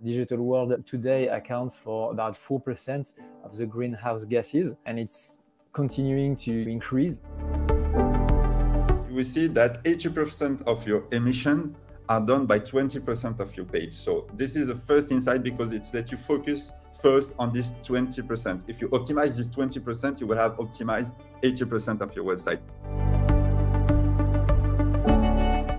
digital world today accounts for about 4% of the greenhouse gases, and it's continuing to increase. We see that 80% of your emission are done by 20% of your page. So this is the first insight, because it's that you focus first on this 20%. If you optimize this 20%, you will have optimized 80% of your website.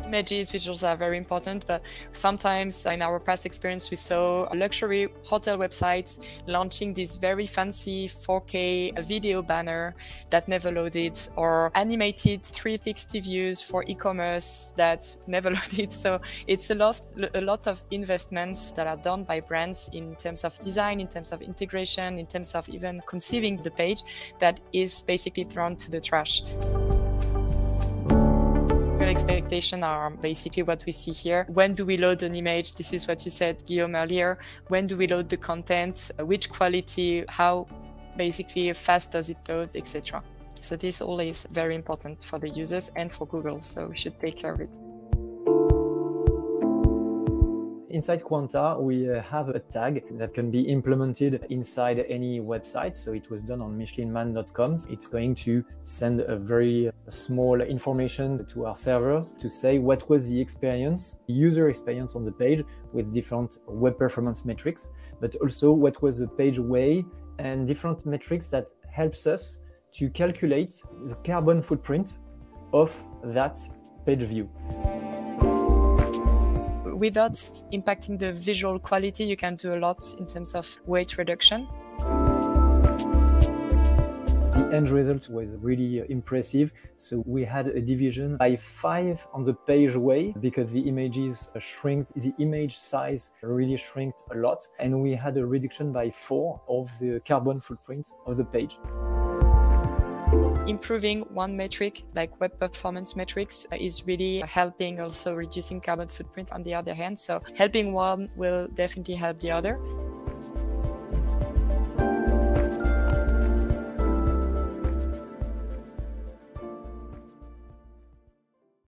Images, visuals are very important, but sometimes in our past experience, we saw luxury hotel websites launching this very fancy 4K video banner that never loaded, or animated 360 views for e-commerce that never loaded. So it's a lot of investments that are done by brands in terms of design, in terms of integration, in terms of even conceiving the page, that is basically thrown to the trash. Expectations are basically what we see here. When do we load an image? This is what you said, Guillaume, earlier. When do we load the content? Which quality? How basically fast does it load, etc. So this all is very important for the users and for Google, so we should take care of it. Inside Quanta, we have a tag that can be implemented inside any website. So it was done on michelinman.com. It's going to send a very small information to our servers to say what was the experience, user experience on the page with different web performance metrics, but also what was the page weight and different metrics that helps us to calculate the carbon footprint of that page view. Without impacting the visual quality, you can do a lot in terms of weight reduction. The end result was really impressive. So we had a division by 5 on the page weight because the images shrink, the image size really shrinked a lot. And we had a reduction by 4 of the carbon footprint of the page. Improving one metric like web performance metrics is really helping, also reducing carbon footprint on the other hand. So helping one will definitely help the other.